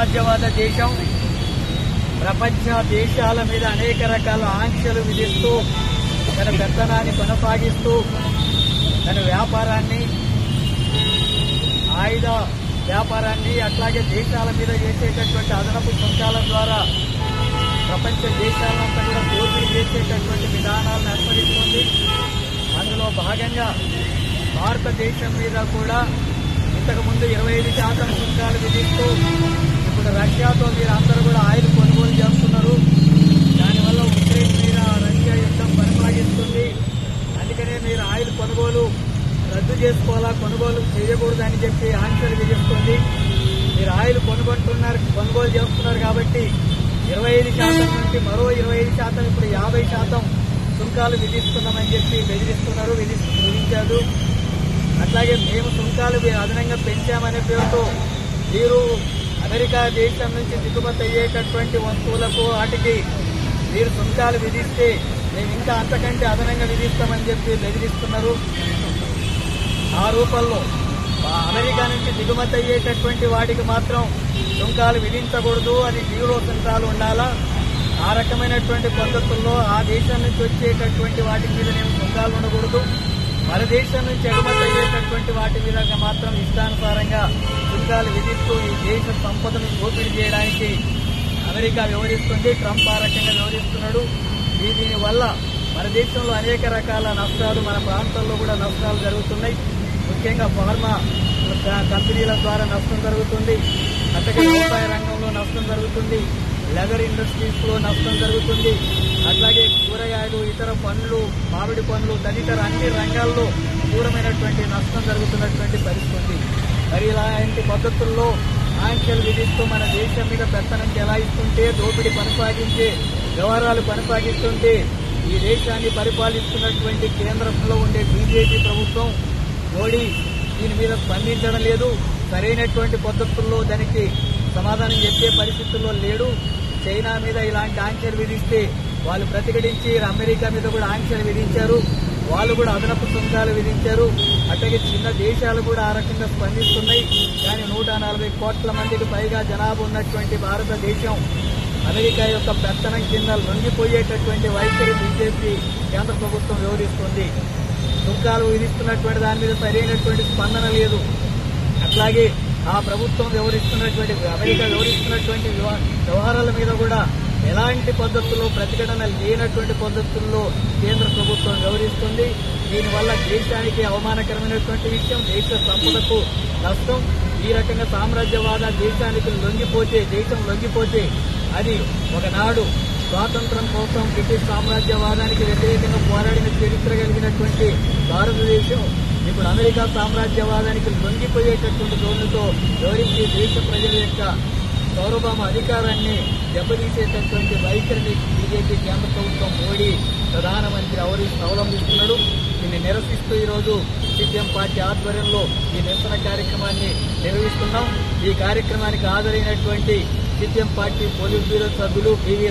సామ్రాజ్యవాద దేశం ప్రపంచ దేశాల మీద అనేక రకాల ఆంక్షలు విధిస్తూ తన పెత్తనాన్ని కొనసాగిస్తూ తన వ్యాపారాన్ని, ఆయుధ వ్యాపారాన్ని, అట్లాగే దేశాల మీద చేసేటటువంటి అదనపు సుంకాల ద్వారా ప్రపంచ దేశాలంతా కూడా దోపిడీ చేసేటటువంటి విధానాలను అనుసరిస్తుంది. అందులో భాగంగా భారతదేశం మీద కూడా ఇంతకుముందు 25% సుంకాలు విధిస్తూ ఇప్పుడు రష్యాతో మీరు అందరూ కూడా ఆయిల్ కొనుగోలు చేస్తున్నారు. దానివల్ల ఉక్రెయిన్ మీద రష్యా యుద్ధం కొనసాగిస్తుంది. అందుకనే మీరు ఆయిల్ కొనుగోలు రద్దు చేసుకోవాలా, కొనుగోలు చేయకూడదని చెప్పి ఆంక్షలు విధిస్తుంది. మీరు ఆయిల్ కొనుగోలు చేస్తున్నారు కాబట్టి 25% నుంచి మరో 25% ఇప్పుడు 50% సుంకాలు విధిస్తున్నామని చెప్పి బెదిరిస్తున్నారు, విధించారు. అట్లాగే మేము సుంకాలు అదనంగా పెంచామనే పేరుతో మీరు అమెరికా దేశం నుంచి దిగుమతి అయ్యేటటువంటి వస్తువులకు వాటికి మీరు సుంకాలు విధిస్తే మేము ఇంకా అంతకంటే అదనంగా విధిస్తామని చెప్పి బెదిరిస్తున్నారు. ఆ రూపంలో అమెరికా నుంచి దిగుమతి అయ్యేటటువంటి వాటికి మాత్రం సుంకాలు విధించకూడదు, అది జీరో సుంకాలు ఉండాలా. ఆ రకమైనటువంటి పద్ధతుల్లో ఆ దేశం నుంచి వచ్చేటటువంటి వాటి మీద మేము సుంకాలు ఉండకూడదు. మన దేశం నుంచి ఎగుమతి అయ్యేటటువంటి వాటి మీద మాత్రం ఇష్టానుసారంగా సుంకాలు విధిస్తూ ఈ దేశ సంపదను దోపిడీ చేయడానికి అమెరికా వ్యవహరిస్తుంది. ట్రంప్ ఆ రకంగా వ్యవహరిస్తున్నాడు. దీనివల్ల మన దేశంలో అనేక రకాల నష్టాలు, మన ప్రాంతాల్లో కూడా నష్టాలు జరుగుతున్నాయి. ముఖ్యంగా ఫార్మా కంపెనీల ద్వారా నష్టం జరుగుతుంది. అట్లాగే వ్యవసాయ రంగంలో నష్టం జరుగుతుంది. లెదర్ ఇండస్ట్రీస్ లో నష్టం జరుగుతుంది. అట్లాగే కూరగాయలు, ఇతర పండ్లు, మామిడి పండ్లు తదితర అన్ని రంగాల్లో తీవ్రమైనటువంటి నష్టం జరుగుతున్నటువంటి పరిస్థితి. మరి ఇలాంటి పద్ధతుల్లో ఆంక్షలు విధిస్తూ మన దేశం మీద పెత్తనం చెలాయిస్తుంటే, దోపిడీ కొనసాగించే వ్యవహారాలు కొనసాగిస్తుంటే ఈ దేశాన్ని పరిపాలిస్తున్నటువంటి కేంద్రంలో ఉండే బీజేపీ ప్రభుత్వం, మోడీ దీని మీద స్పందించడం లేదు. సరైనటువంటి పద్ధతుల్లో దానికి సమాధానం చెప్పే పరిస్థితుల్లో లేడు. చైనా మీద ఇలాంటి ఆంక్షలు విధిస్తే వాళ్ళు ప్రతిఘటించి అమెరికా మీద కూడా ఆంక్షలు విధించారు. వాళ్ళు కూడా అదనపు సుంకాలు విధించారు. అట్లాగే చిన్న దేశాలు కూడా ఆ రకంగా స్పందిస్తున్నాయి. కానీ 140 కోట్ల మందికి పైగా జనాభా ఉన్నటువంటి భారతదేశం అమెరికా యొక్క పెత్తనం కింద లొంగిపోయేటటువంటి వైఖరి బీజేపీ కేంద్ర ప్రభుత్వం వ్యవహరిస్తుంది. సుంకాలు విధిస్తున్నటువంటి దాని మీద సరైనటువంటి స్పందన లేదు. అట్లాగే ఆ ప్రభుత్వం వ్యవహరిస్తున్నటువంటి, అమెరికా వ్యవహరిస్తున్నటువంటి వ్యవహారాల మీద కూడా ఎలాంటి పద్ధతుల్లో ప్రతిఘటన లేనటువంటి పద్ధతుల్లో కేంద్ర ప్రభుత్వం వ్యవహరిస్తుంది. దీనివల్ల దేశానికి అవమానకరమైనటువంటి విషయం, దేశ సంపదకు నష్టం. ఈ రకంగా సామ్రాజ్యవాద దేశం లొంగిపోతే అది ఒకనాడు స్వాతంత్ర్యం కోసం బ్రిటిష్ సామ్రాజ్యవాదానికి వ్యతిరేకంగా పోరాడిన చరిత్ర కలిగినటువంటి భారతదేశం ఇప్పుడు అమెరికా సామ్రాజ్యవాదానికి లొంగిపోయేటటువంటి ధోరణితో వ్యవహరించి దేశ ప్రజల యొక్క సార్వభౌమ అధికారాన్ని దెబ్బతీసేటటువంటి వైఖరిని బీజేపీ కేంద్ర ప్రభుత్వం, మోడీ ప్రధానమంత్రి అవలంబిస్తున్నాడు. దీన్ని నిరసిస్తూ ఈరోజు సిపిఎం పార్టీ ఆధ్వర్యంలో ఈ నిరసన కార్యక్రమాన్ని నిర్వహిస్తున్నాం. ఈ కార్యక్రమానికి హాజరైనటువంటి సిపిఎం పార్టీ పోలిట్ బ్యూరో సభ్యులు పివి